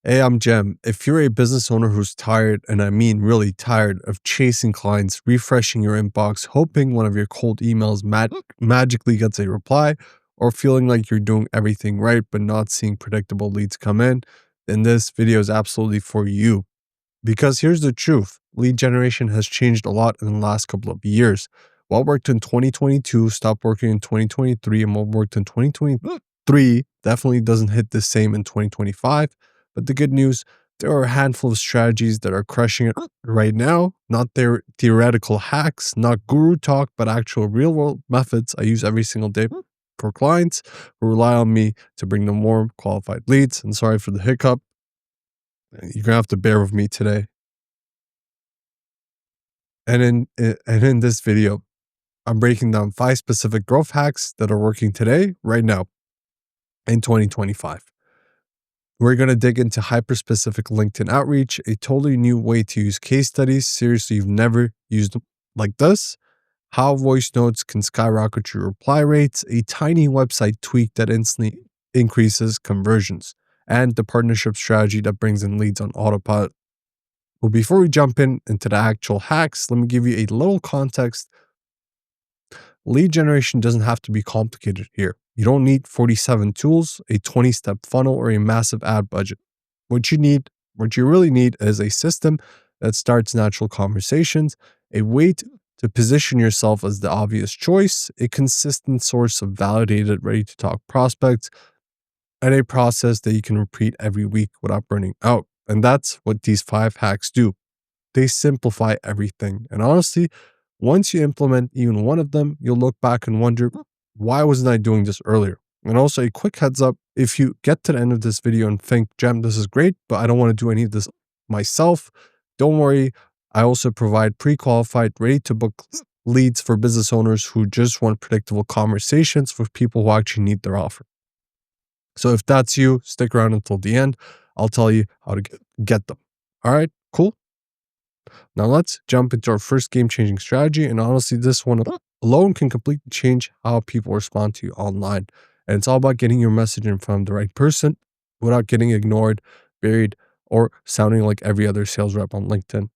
Hey, I'm Jem. If you're a business owner who's tired, and I mean really tired, of chasing clients, refreshing your inbox, hoping one of your cold emails magically gets a reply, or feeling like you're doing everything right but not seeing predictable leads come in, then this video is absolutely for you. Because here's the truth, lead generation has changed a lot in the last couple of years. What worked in 2022 stopped working in 2023, and what worked in 2023 definitely doesn't hit the same in 2025. But the good news, there are a handful of strategies that are crushing it right now, not their theoretical hacks, not guru talk, but actual real world methods I use every single day for clients who rely on me to bring them warm, qualified leads. And sorry for the hiccup. You're gonna have to bear with me today. And in this video, I'm breaking down 5 specific growth hacks that are working today, right now, in 2025. We're going to dig into hyper-specific LinkedIn outreach, a totally new way to use case studies. Seriously, you've never used them like this. How voice notes can skyrocket your reply rates, a tiny website tweak that instantly increases conversions, and the partnership strategy that brings in leads on autopilot. Well, before we jump into the actual hacks, let me give you a little context. Lead generation doesn't have to be complicated here. You don't need 47 tools, a 20-step funnel, or a massive ad budget. What you really need is a system that starts natural conversations, a way to position yourself as the obvious choice, a consistent source of validated, ready to talk prospects, and a process that you can repeat every week without burning out. And that's what these 5 hacks do. They simplify everything. And honestly, once you implement even one of them, you'll look back and wonder, why wasn't I doing this earlier? And also, a quick heads up, if you get to the end of this video and think, Jem, this is great, but I don't want to do any of this myself, don't worry. I also provide pre-qualified, ready-to-book leads for business owners who just want predictable conversations with people who actually need their offer. So if that's you, stick around until the end. I'll tell you how to get them. All right, cool. Now let's jump into our first game-changing strategy. And honestly, this one alone can completely change how people respond to you online. And it's all about getting your message in front of the right person without getting ignored, buried, or sounding like every other sales rep on LinkedIn.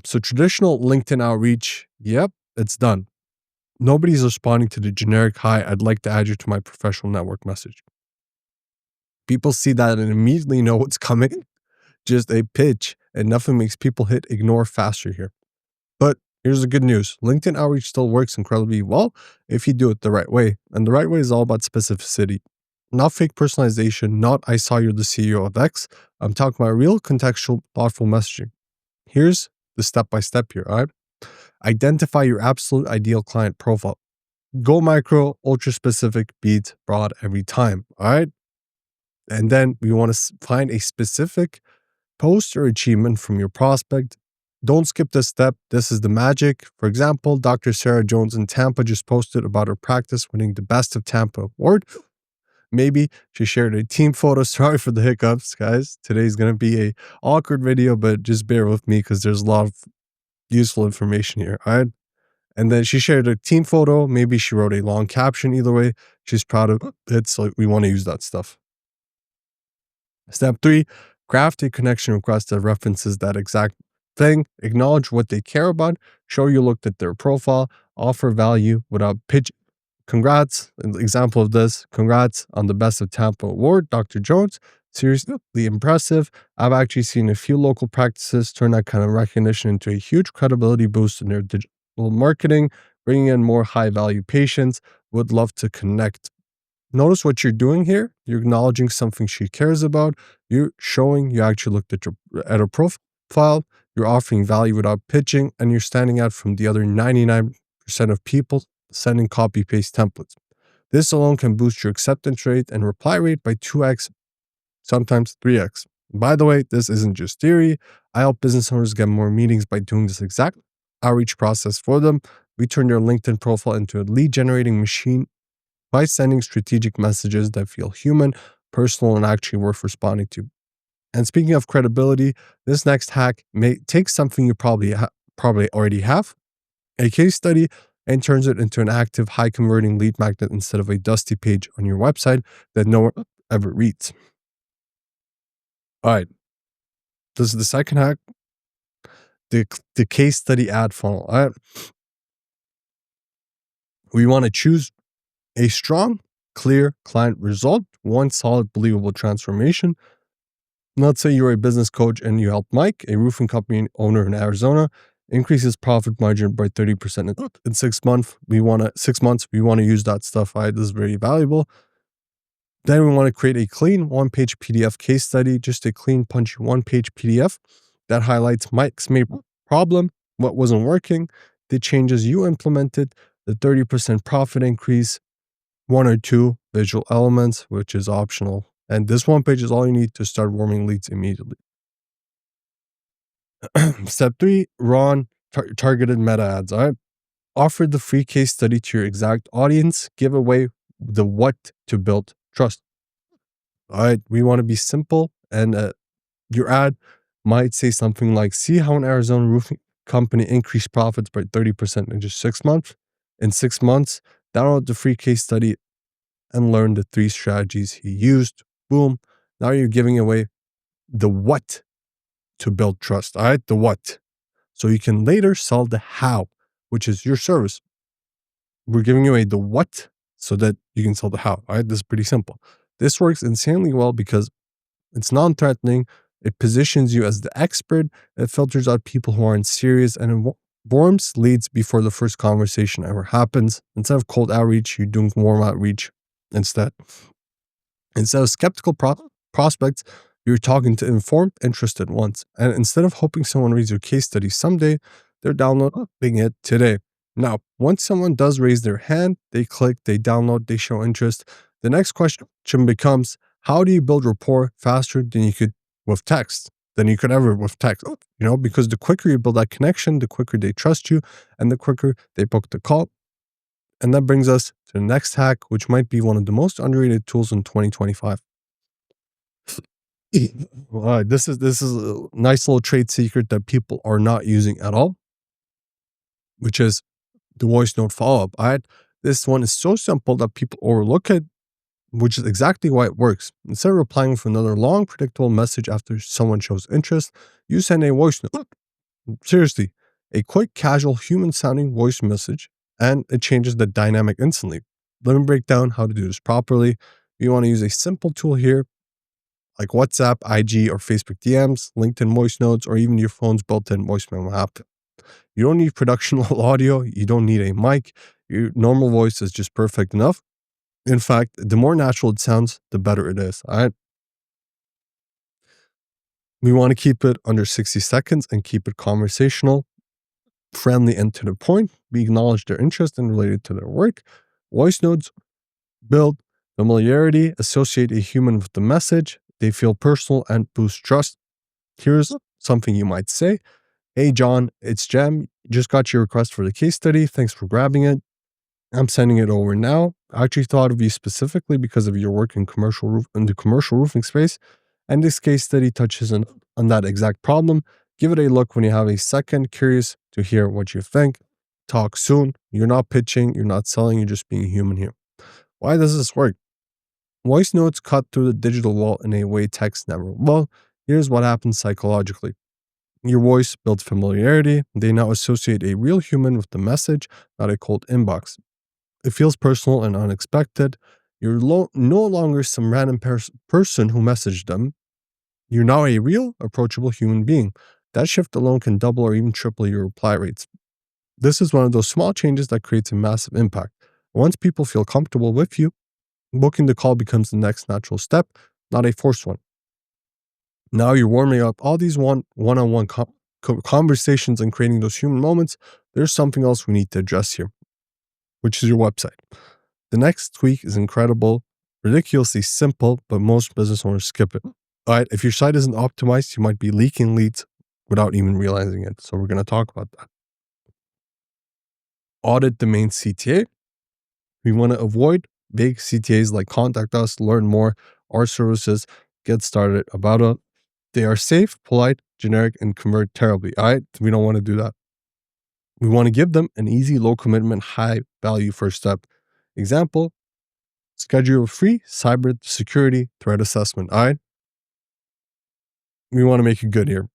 So traditional LinkedIn outreach, yep, it's done. Nobody's responding to the generic, "Hi, I'd like to add you to my professional network" message. People see that and immediately know what's coming. Just a pitch, and nothing makes people hit ignore faster here. But here's the good news. LinkedIn outreach still works incredibly well if you do it the right way. And the right way is all about specificity. Not fake personalization, not "I saw you're the CEO of X." I'm talking about real, contextual, thoughtful messaging. Here's the step-by-step here, all right? Identify your absolute ideal client profile. Go micro, ultra specific, beats broad every time, all right? And then we want to find a specific post or achievement from your prospect. Don't skip this step. This is the magic. For example, Dr. Sarah Jones in Tampa just posted about her practice winning the Best of Tampa award. Maybe she shared a team photo. Sorry for the hiccups, guys. Today's going to be a awkward video, but just bear with me because there's a lot of useful information here, all right? And then she shared a team photo. Maybe she wrote a long caption. Either way, she's proud of it. So we want to use that stuff. Step 3, craft a connection request that references that exact thing. Acknowledge what they care about. Show you looked at their profile. Offer value without pitch. Congrats. An example of this. Congrats on the Best of Tampa award, Dr. Jones. Seriously impressive. I've actually seen a few local practices turn that kind of recognition into a huge credibility boost in their digital marketing, bringing in more high-value patients. Would love to connect. Notice what you're doing here. You're acknowledging something she cares about. You're showing you actually looked at her profile. You're offering value without pitching, and you're standing out from the other 99% of people sending copy-paste templates. This alone can boost your acceptance rate and reply rate by 2x, sometimes 3x. By the way, this isn't just theory. I help business owners get more meetings by doing this exact outreach process for them. We turn their LinkedIn profile into a lead-generating machine by sending strategic messages that feel human, personal, and actually worth responding to. And speaking of credibility, this next hack may take something you probably already have, a case study, and turns it into an active, high-converting lead magnet instead of a dusty page on your website that no one ever reads. All right. This is the second hack, the case study ad funnel. All right. We want to choose a strong, clear client result, one solid, believable transformation. Let's say you're a business coach and you help Mike, a roofing company owner in Arizona, increase his profit margin by 30% in 6 months. We want to use that stuff. Right? This is very valuable. Then we want to create a clean one-page PDF case study, just a clean, punchy one-page PDF that highlights Mike's main problem, what wasn't working, the changes you implemented, the 30% profit increase, one or two visual elements, which is optional. And this one page is all you need to start warming leads immediately. Step 3, run targeted meta ads. All right. Offer the free case study to your exact audience. Give away the what to build trust. All right. We want to be simple, and your ad might say something like, see how an Arizona roofing company increased profits by 30% in just 6 months. In 6 months, download the free case study and learn the 3 strategies he used. Boom. Now you're giving away the what to build trust. All right. The what. So you can later sell the how, which is your service. We're giving away the what so that you can sell the how. All right. This is pretty simple. This works insanely well because it's non-threatening. It positions you as the expert. It filters out people who aren't serious, and it warms leads before the first conversation ever happens. Instead of cold outreach, you're doing warm outreach instead. Instead of skeptical prospects, you're talking to informed, interested ones. And instead of hoping someone reads your case study someday, they're downloading it today. Now, once someone does raise their hand, they click, they download, they show interest. The next question becomes, how do you build rapport faster than you could with text, with text? Because the quicker you build that connection, the quicker they trust you, and the quicker they book the call. And that brings us to the next hack, which might be one of the most underrated tools in 2025. All right, this is a nice little trade secret that people are not using at all, which is the voice note follow-up. All right, this one is so simple that people overlook it, which is exactly why it works. Instead of replying with another long, predictable message after someone shows interest, you send a voice note. Seriously, a quick, casual, human-sounding voice message, and it changes the dynamic instantly. Let me break down how to do this properly. You want to use a simple tool here, like WhatsApp, IG, or Facebook DMs, LinkedIn voice notes, or even your phone's built-in voice memo app. You don't need production level audio. You don't need a mic. Your normal voice is just perfect enough. In fact, the more natural it sounds, the better it is. All right. We want to keep it under 60 seconds and keep it conversational, friendly, and to the point. We acknowledge their interest and related to their work. Voice notes build familiarity, associate a human with the message. They feel personal and boost trust. Here's something you might say. Hey, John, it's Jem. Just got your request for the case study. Thanks for grabbing it. I'm sending it over now. I actually thought of you specifically because of your work in the commercial roofing space. And this case study touches on that exact problem. Give it a look when you have a second. Curious to hear what you think. Talk soon. You're not pitching. You're not selling. You're just being human here. Why does this work? Voice notes cut through the digital wall in a way text never will. Here's what happens psychologically. Your voice builds familiarity. They now associate a real human with the message, not a cold inbox. It feels personal and unexpected. You're no longer some random person who messaged them. You're now a real, approachable human being. That shift alone can double or even triple your reply rates. This is one of those small changes that creates a massive impact. Once people feel comfortable with you, booking the call becomes the next natural step, not a forced one. Now you're warming up all these one-on-one conversations and creating those human moments. There's something else we need to address here, which is your website. The next tweak is incredible, ridiculously simple, but most business owners skip it. All right, if your site isn't optimized, you might be leaking leads without even realizing it. So we're going to talk about that. Audit the main CTA. We want to avoid big CTAs like contact us, learn more, our services, get started about it. They are safe, polite, generic, and convert terribly. All right, we don't want to do that. We want to give them an easy, low commitment, high value first step. Example, schedule a free cyber security threat assessment. All right. We want to make it good here.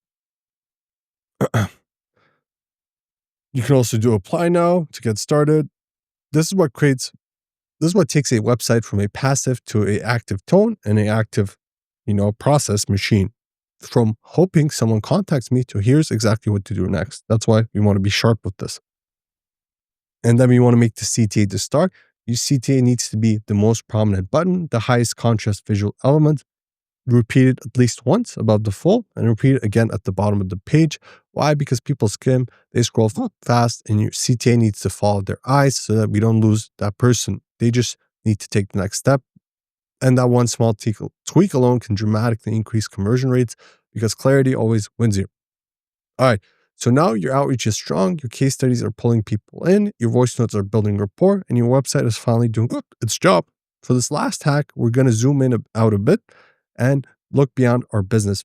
You can also do apply now to get started. This is what takes a website from a passive to a active tone and a active, process machine. From hoping someone contacts me to here's exactly what to do next. That's why we want to be sharp with this. And then we want to make the CTA to start. Your CTA needs to be the most prominent button, the highest contrast visual element. Repeat it at least once above the full and repeat it again at the bottom of the page. Why? Because people skim, they scroll fast, and your CTA needs to follow their eyes so that we don't lose that person. They just need to take the next step. And that one small tweak alone can dramatically increase conversion rates because clarity always wins you. All right. So now your outreach is strong, your case studies are pulling people in, your voice notes are building rapport, and your website is finally doing its job. For this last hack, we're going to zoom in out a bit and look beyond our business.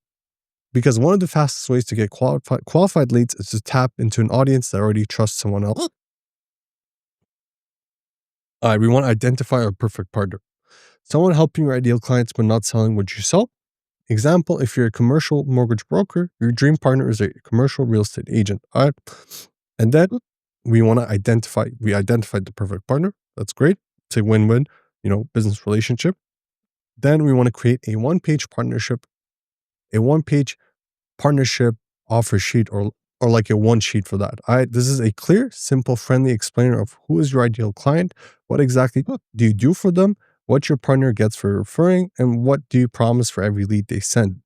Because one of the fastest ways to get qualified leads is to tap into an audience that already trusts someone else. All right, we want to identify our perfect partner. Someone helping your ideal clients but not selling what you sell. Example, if you're a commercial mortgage broker, your dream partner is a commercial real estate agent. All right. And then we identified the perfect partner. That's great. It's a win-win, business relationship. Then we want to create a one-page partnership offer sheet or like a one sheet for that. All right. This is a clear, simple, friendly explainer of who is your ideal client, what exactly do you do for them, what your partner gets for referring, and what do you promise for every lead they send.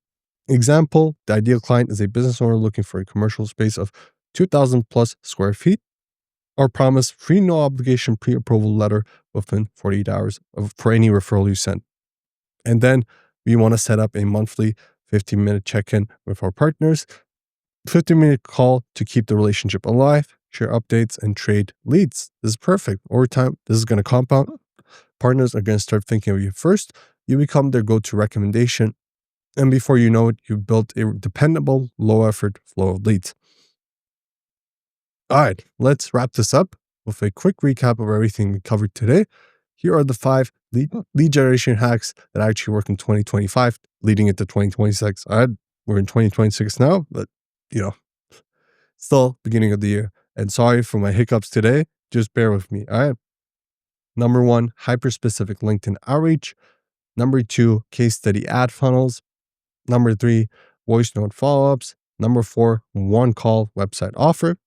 Example, the ideal client is a business owner looking for a commercial space of 2,000 plus square feet. Or promise free no obligation pre-approval letter within 48 hours for any referral you send. And then we want to set up a monthly 15-minute check-in with our partners, 15-minute call to keep the relationship alive, share updates, and trade leads. This is perfect. Over time, this is going to compound. Partners are going to start thinking of you first. You become their go-to recommendation. And before you know it, you've built a dependable, low-effort flow of leads. All right, let's wrap this up with a quick recap of everything we covered today. Here are the 5 lead generation hacks that actually work in 2025, leading into 2026. All right, we're in 2026 now, but, still beginning of the year. And sorry for my hiccups today. Just bear with me. All right. Number 1, hyper-specific LinkedIn outreach. Number 2, case study ad funnels. Number 3, voice note follow-ups. Number 4, one-call website offer.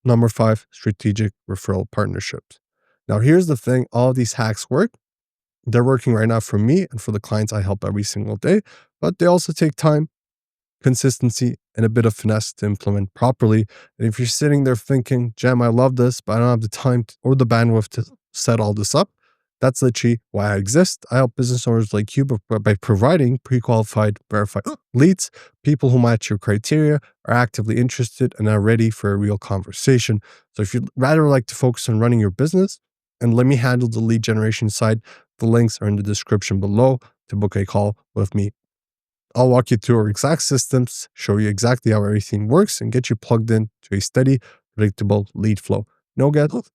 Number 5, strategic referral partnerships. Now, here's the thing. All of these hacks work. They're working right now for me and for the clients I help every single day, but they also take time, consistency, and a bit of finesse to implement properly. And if you're sitting there thinking, Jem, I love this, but I don't have the time or the bandwidth to set all this up, that's literally why I exist. I help business owners like you by providing pre-qualified, verified leads, people who match your criteria, are actively interested, and are ready for a real conversation. So if you'd rather like to focus on running your business and let me handle the lead generation side, the links are in the description below to book a call with me. I'll walk you through our exact systems, show you exactly how everything works, and get you plugged in to a steady, predictable lead flow. No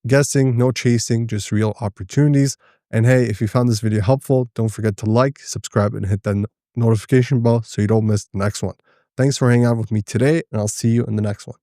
guessing, no chasing, just real opportunities. And hey, if you found this video helpful, don't forget to like, subscribe, and hit that notification bell so you don't miss the next one. Thanks for hanging out with me today, and I'll see you in the next one.